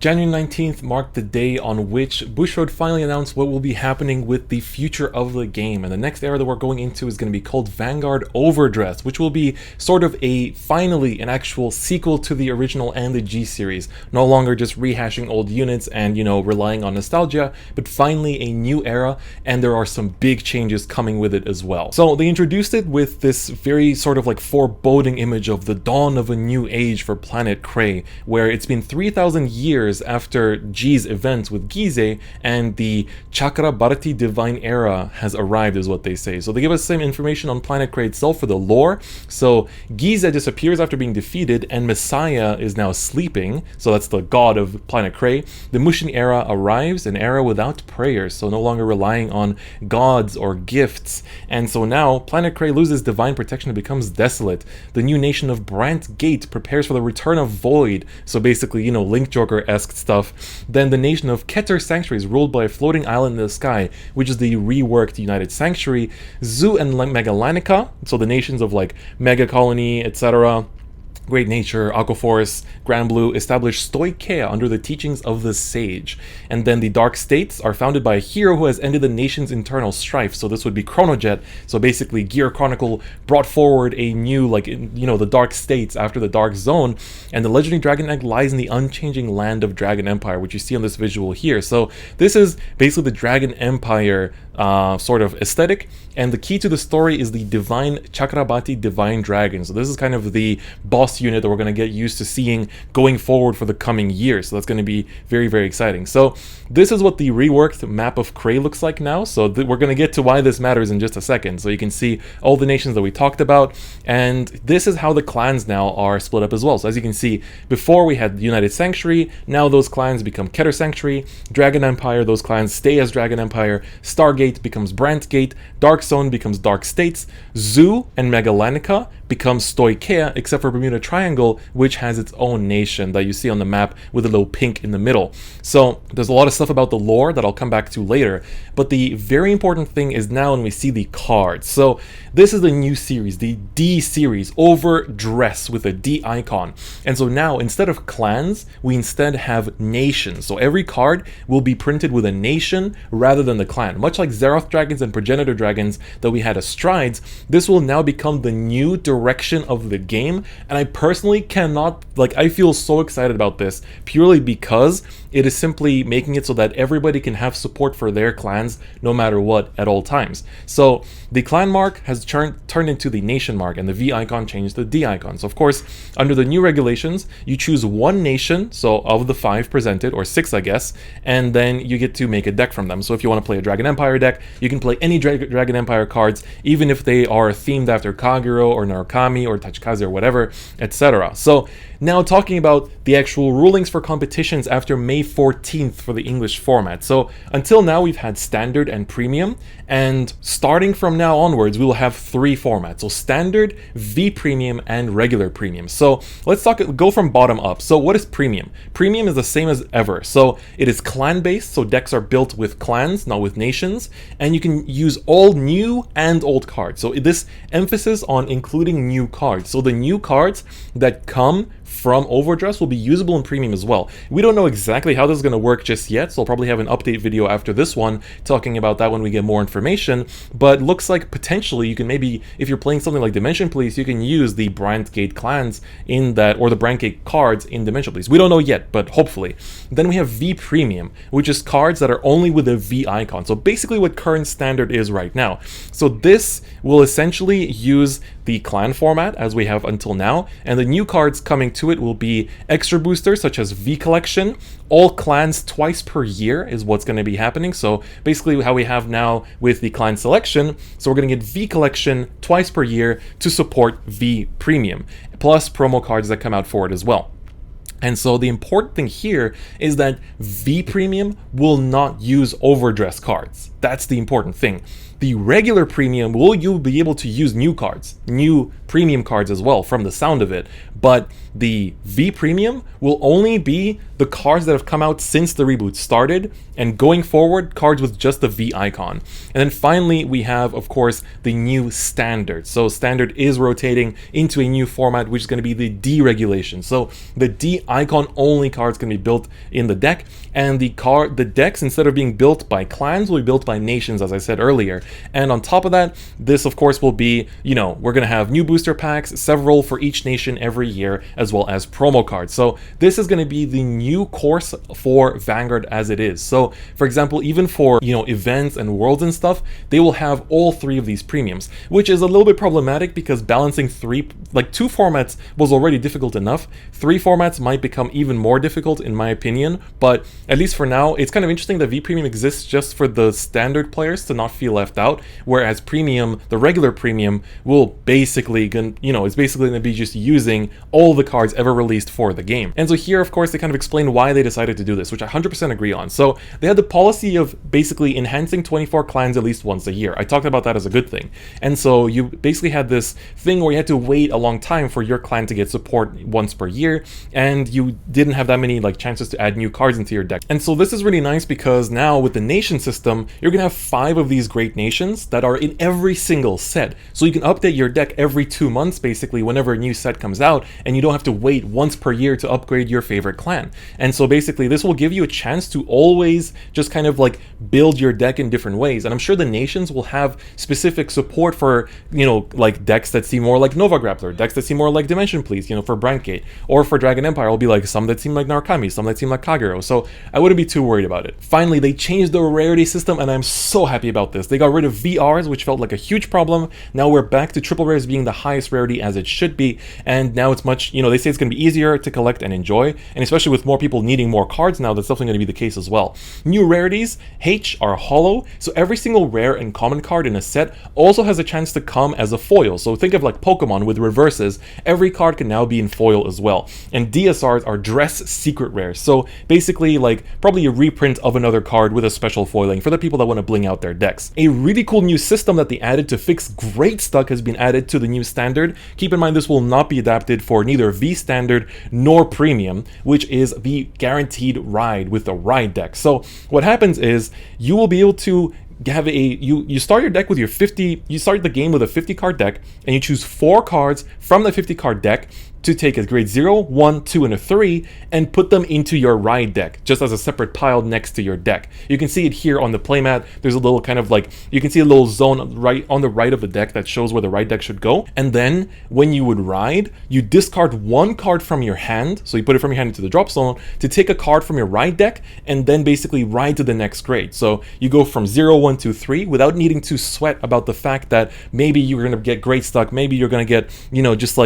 January 19th marked the day on which Bushiroad finally announced what will be happening with the future of the game, and the next era that we're going into is going to be called Vanguard Overdress, which will be sort of finally an actual sequel to the original and the G series, no longer just rehashing old units and, relying on nostalgia, but finally a new era, and there are some big changes coming with it as well. So they introduced it with this very sort of like foreboding image of the dawn of a new age for planet Krei, where it's been 3,000 years after G's events with Gize, and the Chakrabarti divine era has arrived, is what they say. So they give us some information on planet Krei itself for the lore. So Gize disappears after being defeated, and Messiah is now sleeping, so that's the god of planet Krei. The Mushin era arrives, an era without prayers, so no longer relying on gods or gifts, and so now planet Krei loses divine protection and becomes desolate. The new nation of Brant Gate prepares for the return of Void, so basically, Link Joker-esque stuff. Then the nation of Keter Sanctuary is ruled by a floating island in the sky, which is the reworked United Sanctuary. Zu and Megalanica, so the nations of like Mega Colony, etc., Great Nature, Aquaforce, Grand Blue, established Stoicheia under the teachings of the Sage. And then the Dark States are founded by a hero who has ended the nation's internal strife. So this would be Chronojet. So basically, Gear Chronicle brought forward a new, the Dark States after the Dark Zone. And the legendary Dragon Egg lies in the unchanging land of Dragon Empire, which you see on this visual here. So this is basically the Dragon Empire sort of aesthetic. And the key to the story is the Divine Chakrabati Divine Dragon. So this is kind of the boss unit that we're going to get used to seeing going forward for the coming years. So that's going to be very, very exciting. So this is what the reworked map of Krei looks like now. So we're going to get to why this matters in just a second. So you can see all the nations that we talked about. And this is how the clans now are split up as well. So as you can see, before we had United Sanctuary, now those clans become Keter Sanctuary, Dragon Empire, those clans stay as Dragon Empire, Stargate becomes Brant Gate, Dark Zone becomes Dark States, Zu and Megalanica becomes Stoicheia, except for Bermuda Triangle, which has its own nation that you see on the map with a little pink in the middle. So there's a lot of stuff about the lore that I'll come back to later, but the very important thing is now when we see the cards. So this is the new series, the D series, overdress with a D icon. And so now instead of clans, we instead have nations. So every card will be printed with a nation rather than the clan. Much like Zeroth Dragons and Progenitor Dragons that we had as Strides, this will now become the new direction of the game. And I personally cannot, I feel so excited about this purely because it is simply making it so that everybody can have support for their clans no matter what at all times. So the clan mark has turned into the nation mark, and the V icon changed to the D icon. So of course, under the new regulations, you choose one nation, so of the 5 presented, or 6 I guess, and then you get to make a deck from them. So if you want to play a Dragon Empire deck, you can play any Dragon Empire cards, even if they are themed after Kagero or Narukami or Tachikaze or whatever, etc. So now talking about the actual rulings for competitions after May 14th for the English format. So until now we've had Standard and Premium, and starting from now onwards we will have 3 formats. So Standard, V Premium, and Regular Premium. So let's go from bottom up. So what is Premium? Premium is the same as ever. So it is clan based, so decks are built with clans, not with nations, and you can use all new and old cards. So this emphasis on including new cards. So the new cards that come from Overdress will be usable in Premium as well. We don't know exactly how this is going to work just yet, so I'll probably have an update video after this one talking about that when we get more information, but looks like potentially you can maybe, if you're playing something like Dimension Police, you can use the Brant Gate clans in that, or the Brant Gate cards in Dimension Police. We don't know yet, but hopefully. Then we have V Premium, which is cards that are only with a V icon, so basically what current Standard is right now. So this will essentially use the clan format as we have until now, and the new cards coming to it will be extra boosters such as V Collection. All clans twice per year is what's going to be happening. So basically how we have now with the clan selection, so we're going to get V Collection twice per year to support V Premium, plus promo cards that come out for it as well. And so the important thing here is that V Premium will not use overdress cards. That's the important thing. The regular Premium, you'll be able to use new cards, new premium cards as well from the sound of it, but the V Premium will only be the cards that have come out since the reboot started, and going forward, cards with just the V icon. And then finally, we have, of course, the new Standard. So Standard is rotating into a new format, which is going to be the D regulation. So the D icon only cards can be built in the deck, and the decks, instead of being built by clans, will be built by nations, as I said earlier. And on top of that, this of course will be, you know, we're going to have new booster packs, several for each nation every year, as well as promo cards. So this is going to be the new course for Vanguard as it is. So for example, even for, you know, events and worlds and stuff, they will have all three of these premiums, which is a little bit problematic because balancing two formats was already difficult enough. 3 formats might become even more difficult in my opinion, but at least for now, it's kind of interesting that V Premium exists just for the standard players to not feel left out, whereas Premium, the regular Premium, will basically, you know, it's basically going to be just using all the cards ever released for the game. And so here, of course, they kind of explain why they decided to do this, which I 100% agree on. So they had the policy of basically enhancing 24 clans at least once a year. I talked about that as a good thing. And so you basically had this thing where you had to wait a long time for your clan to get support once per year, and you didn't have that many chances to add new cards into your deck. And so this is really nice because now with the nation system, you're gonna have 5 of these great nations that are in every single set. So you can update your deck every 2 months basically whenever a new set comes out, and you don't have to wait once per year to upgrade your favorite clan. And so basically this will give you a chance to always just kind of build your deck in different ways. And I'm sure the nations will have specific support for, you know, decks that seem more like Nova Grappler, decks that seem more like Dimension Please, you know, for Brandgate, or for Dragon Empire, it'll be some that seem like Narukami, some that seem like Kagero. So I wouldn't be too worried about it. Finally, they changed the rarity system, and I'm so happy about this. They got rid of VRs, which felt like a huge problem. Now we're back to triple rares being the highest rarity as it should be, and now it's much, you know, they say it's going to be easier to collect and enjoy, and especially with more people needing more cards now, that's definitely going to be the case as well. New rarities, H are hollow, so every single rare and common card in a set also has a chance to come as a foil. So think of Pokemon with reverses, every card can now be in foil as well. And DSRs are dress secret rares, so basically probably a reprint of another card with a special foiling for the people that want to bling out their decks. A really cool new system that they added to fix great stuck has been added to the new Standard. Keep in mind this will not be adapted for neither V Standard nor Premium, which is the guaranteed ride with the ride deck. So what happens is you will be able to have you start your deck with your 50, you start the game with a 50 card deck, and you choose 4 cards from the 50 card deck to take a grade 0, 1, 2, and a 3 and put them into your ride deck, just as a separate pile next to your deck. You can see it here on the playmat. There's a little kind of you can see a little zone right on the right of the deck that shows where the ride deck should go. And then when you would ride, you discard 1 card from your hand, so you put it from your hand into the drop zone to take a card from your ride deck and then basically ride to the next grade. So you go from 0, 1, 2, 3 without needing to sweat about the fact that maybe you're going to get great stuck, maybe you're going to get, you know, just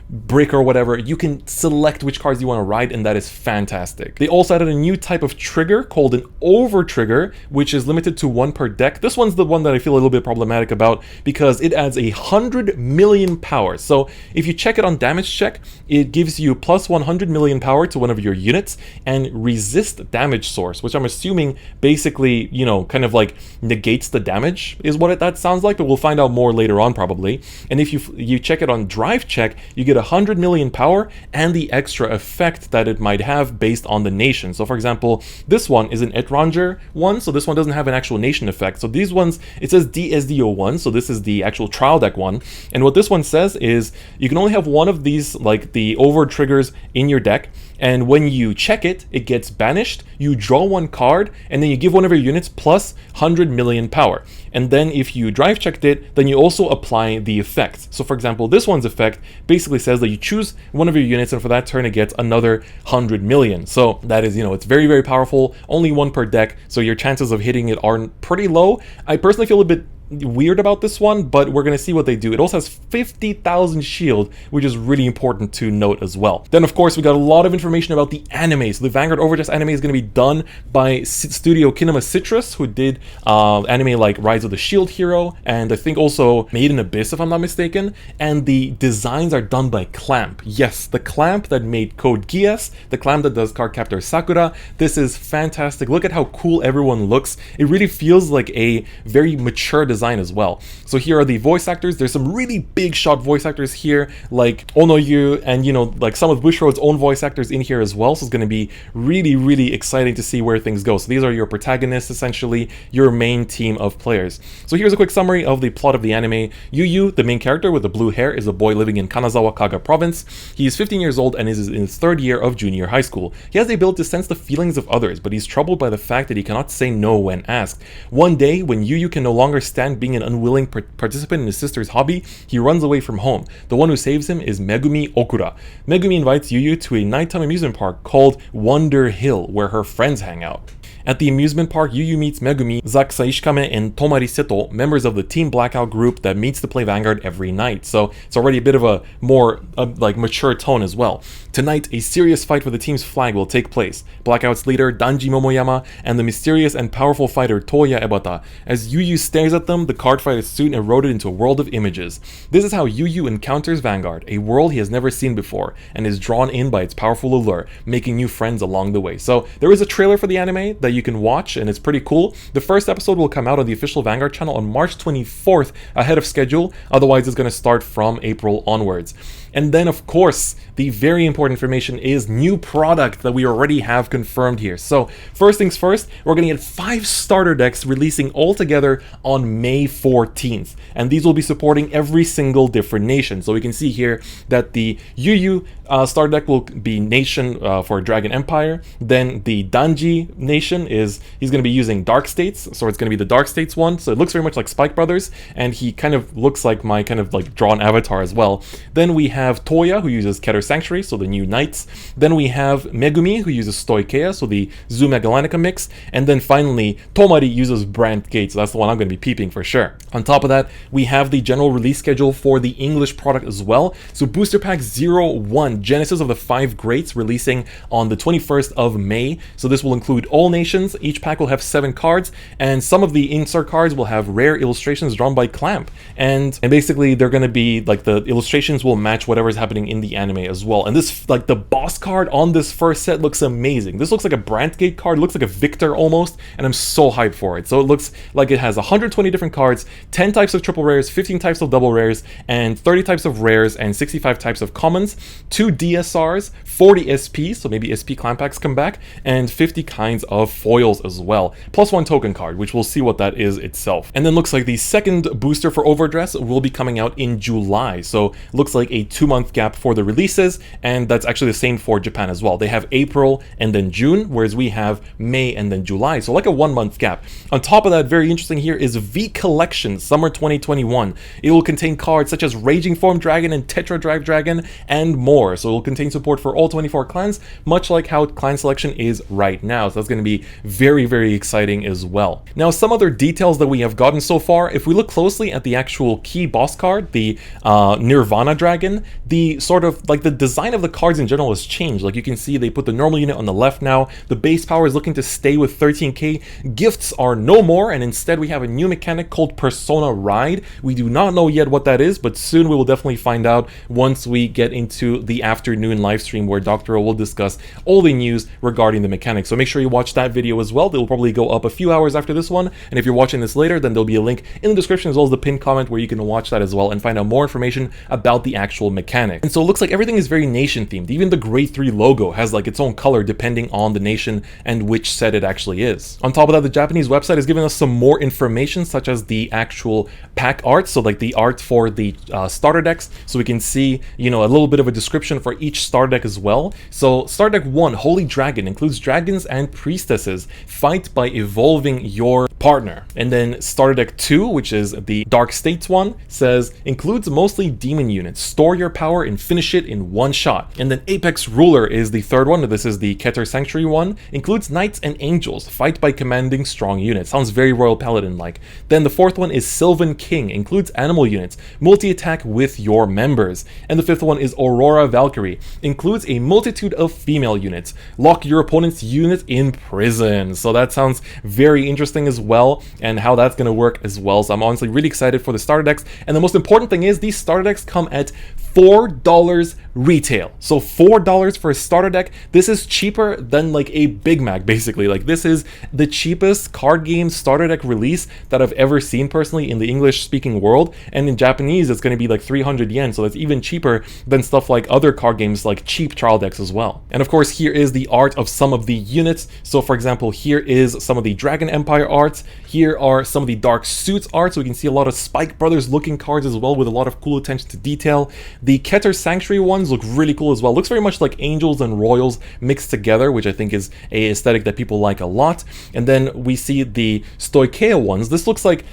brick or whatever. You can select which cards you want to ride, and that is fantastic. They also added a new type of trigger called an over trigger, which is limited to 1 per deck. This one's the one that I feel a little bit problematic about because it adds 100 million power. So if you check it on damage check, it gives you plus 100 million power to one of your units and resist damage source, which I'm assuming basically, you know, kind of negates the damage is what that sounds like, but we'll find out more later on probably. And if you check it on drive check, you get 100 million power and the extra effect that it might have based on the nation. So for example, this one is an Etranger one, so this one doesn't have an actual nation effect. So these ones, it says DSDO1, so this is the actual trial deck one. And what this one says is you can only have one of these, the over triggers in your deck, and when you check it, it gets banished, you draw 1 card, and then you give one of your units plus 100 million power. And then if you drive checked it, then you also apply the effect. So for example, this one's effect basically says that you choose one of your units, and for that turn it gets another 100 million. So that is, you know, it's very, very powerful, only 1 per deck, so your chances of hitting it are pretty low. I personally feel a bit weird about this one, but we're going to see what they do. It also has 50,000 shield, which is really important to note as well. Then of course we got a lot of information about the anime. So the Vanguard overdress anime is going to be done by Studio Kinema Citrus, who did anime like Rise of the Shield Hero, and I think also Made in Abyss, if I'm not mistaken. And the designs are done by Clamp. Yes, the Clamp that made Code Geass, the Clamp that does Cardcaptor Sakura. This is fantastic. Look at how cool everyone looks. It really feels like a very mature design design as well. So here are the voice actors. There's some really big shot voice actors here, like Onoyu, and like some of Bushiroad's own voice actors in here as well. So it's going to be really, really exciting to see where things go. So these are your protagonists, essentially, your main team of players. So here's a quick summary of the plot of the anime. Yuyu, the main character with the blue hair, is a boy living in Kanazawa Kaga province. He is 15 years old and is in his third year of junior high school. He has the ability to sense the feelings of others, but he's troubled by the fact that he cannot say no when asked. One day, when Yuyu can no longer stand being an unwilling participant in his sister's hobby, he runs away from home. The one who saves him is Megumi Okura. Megumi invites Yuyu to a nighttime amusement park called Wonder Hill, where her friends hang out. At the amusement park, Yuyu meets Megumi, Zack Saishikame, and Tomari Seto, members of the Team Blackout group that meets to play Vanguard every night. So it's already a bit of a more mature tone as well. Tonight, a serious fight for the team's flag will take place. Blackout's leader, Danji Momoyama, and the mysterious and powerful fighter, Toya Ebata. As Yuyu stares at them, the Cardfight is soon eroded into a world of images. This is how Yuyu encounters Vanguard, a world he has never seen before, and is drawn in by its powerful allure, making new friends along the way. So there is a trailer for the anime that you can watch, and it's pretty cool. The first episode will come out on the official Vanguard channel on March 24th, ahead of schedule. Otherwise, it's going to start from April onwards. And then, of course, the very important information is new product that we already have confirmed here. So, first things first, we're going to get 5 starter decks releasing all together on May 14th. And these will be supporting every single different nation. So we can see here that the Yuyu starter deck will be nation for Dragon Empire. Then the Danji nation he's going to be using Dark States. So it's going to be the Dark States one. So it looks very much like Spike Brothers. And he kind of looks like my kind of like drawn avatar as well. Then we have Toya, who uses Keter Sanctuary, so the new Knights. Then we have Megumi, who uses Stoikea, so the Zuma Galanica mix. And then finally, Tomari uses Brand Gate, so that's the one I'm going to be peeping for sure. On top of that, we have the general release schedule for the English product as well. So Booster Pack 01, Genesis of the 5 Greats, releasing on the 21st of May. So this will include all nations. Each pack will have 7 cards, and some of the insert cards will have rare illustrations drawn by Clamp. And basically, they're going to be like the illustrations will match whatever is happening in the anime as well. And this, like the boss card on this first set looks amazing. This looks like a Brandgate card, looks like a Victor almost, and I'm so hyped for it. So it looks like it has 120 different cards, 10 types of triple rares, 15 types of double rares, and 30 types of rares, and 65 types of commons, 2 DSRs, 40 SPs, so maybe SP clan packs come back, and 50 kinds of foils as well, plus 1 token card, which we'll see what that is itself. And then looks like the second booster for overdress will be coming out in July, so looks like a 2-month gap for the releases, and that's actually the same for Japan as well. They have April and then June, whereas we have May and then July, so like a 1-month gap. On top of that, very interesting here is V Collection Summer 2021. It will contain cards such as Raging Form Dragon and Tetra Drag Dragon and more, so it will contain support for all 24 clans, much like how clan selection is right now, so that's going to be very, very exciting as well. Now, some other details that we have gotten so far, if we look closely at the actual key boss card, the Nirvana Dragon, the sort of like the design of the cards in general has changed. Like you can see they put the normal unit on the left now, the base power is looking to stay with 13k, gifts are no more, and instead we have a new mechanic called Persona Ride. We do not know yet what that is, but soon we will definitely find out once we get into the afternoon live stream where Dr. O will discuss all the news regarding the mechanics. So make sure you watch that video as well. They will probably go up a few hours after this one, and if you're watching this later, then there'll be a link in the description as well as the pinned comment where you can watch that as well and find out more information about the actual mechanic. And so it looks like everything is very nation themed. Even the Grade 3 logo has like its own color depending on the nation and which set it actually is. On top of that, the Japanese website is giving us some more information such as the actual pack art, so like the art for the starter decks, so we can see, you know, a little bit of a description for each starter deck as well. So starter deck 1, Holy Dragon, includes dragons and priestesses. Fight by evolving your partner. And then starter deck 2, which is the Dark States one, says includes mostly demon units. Store your power and finish it in one shot. And then Apex Ruler is the third one. This is the Keter Sanctuary one. Includes knights and angels. Fight by commanding strong units. Sounds very Royal Paladin like. Then the fourth one is Sylvan King. Includes animal units. Multi-attack with your members. And the fifth one is Aurora Valkyrie. Includes a multitude of female units. Lock your opponent's unit in prison. So that sounds very interesting as well, and how that's going to work as well. So I'm honestly really excited for the starter decks. And the most important thing is these starter decks come at $4 retail. So $4 for a starter deck. This is cheaper than like a Big Mac, basically. Like, this is the cheapest card game starter deck release that I've ever seen personally in the English speaking world. And in Japanese, it's going to be like 300 yen. So that's even cheaper than stuff like other card games, like cheap trial decks as well. And of course, here is the art of some of the units. So for example, here is some of the Dragon Empire arts. Here are some of the Dark Suits art. So we can see a lot of Spike Brothers looking cards as well, with a lot of cool attention to detail. The Keter Sanctuary ones look really cool as well. Looks very much like Angels and Royals mixed together, which I think is a aesthetic that people like a lot. And then we see the Stoicheia ones. This looks like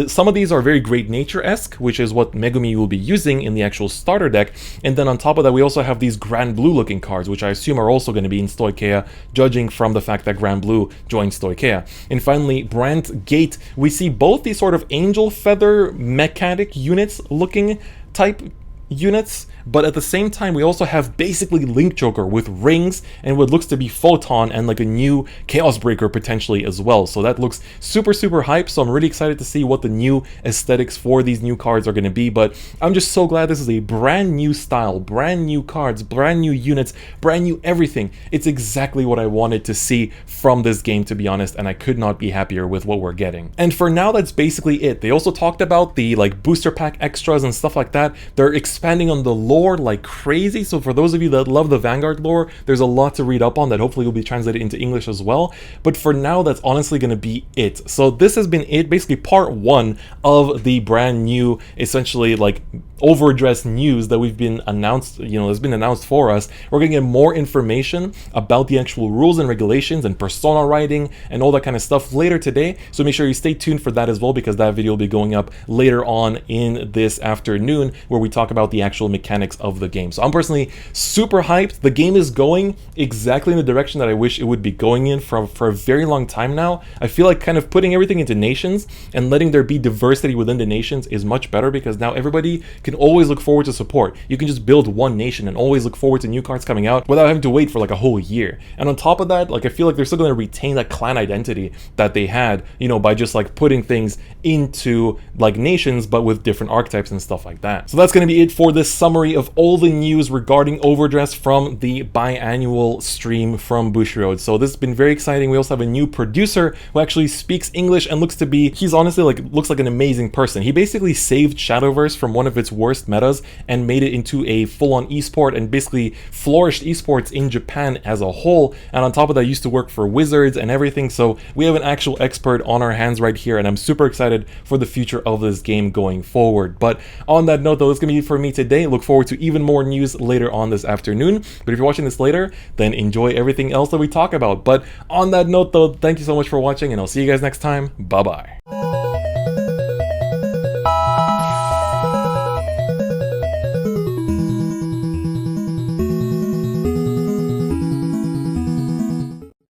some of these are very Great Nature-esque, which is what Megumi will be using in the actual starter deck. And then on top of that, we also have these Grand Blue looking cards, which I assume are also going to be in Stoicheia, judging from the fact that Grand Blue joined Stoicheia. And finally, Brand Gate. We see both these sort of Angel Feather mechanic units looking type units, but at the same time we also have basically Link Joker with rings and what looks to be Photon and like a new Chaos Breaker potentially as well. So that looks super hype. So I'm really excited to see what the new aesthetics for these new cards are going to be. But I'm just so glad this is a brand new style, brand new cards, brand new units, brand new everything. It's exactly what I wanted to see from this game, to be honest, and I could not be happier with what we're getting. And for now, that's basically it. They also talked about the like booster pack extras and stuff like that. They're expanding on the lore like crazy. So for those of you that love the Vanguard lore, there's a lot to read up on that hopefully will be translated into English as well. But for now, that's honestly going to be it. So this has been it, basically part one of the brand new, essentially like overdress news that we've been announced, has been announced for us. We're going to get more information about the actual rules and regulations and persona writing and all that kind of stuff later today. So make sure you stay tuned for that as well, because that video will be going up later on in this afternoon, where we talk about the actual mechanics of the game. So I'm personally super hyped. The game is going exactly in the direction that I wish it would be going in for a very long time now. I feel like kind of putting everything into nations and letting there be diversity within the nations is much better, because now everybody can always look forward to support. You can just build one nation and always look forward to new cards coming out without having to wait for like a whole year. And on top of that, like I feel like they're still going to retain that clan identity that they had, by just like putting things into like nations, but with different archetypes and stuff like that. So that's going to be it for this summary of all the news regarding overdress from the biannual stream from Bushiroad. So this has been very exciting. We also have a new producer who actually speaks English and looks to be, he's honestly looks like an amazing person. He basically saved Shadowverse from one of its worst metas and made it into a full-on esport and basically flourished esports in Japan as a whole. And on top of that, used to work for Wizards and everything. So we have an actual expert on our hands right here, and I'm super excited for the future of this game going forward. But on that note though, that's gonna be it for me today. Look forward to even more news later on this afternoon. But if you're watching this later, then enjoy everything else that we talk about. But on that note though, thank you so much for watching, and I'll see you guys next time. Bye bye.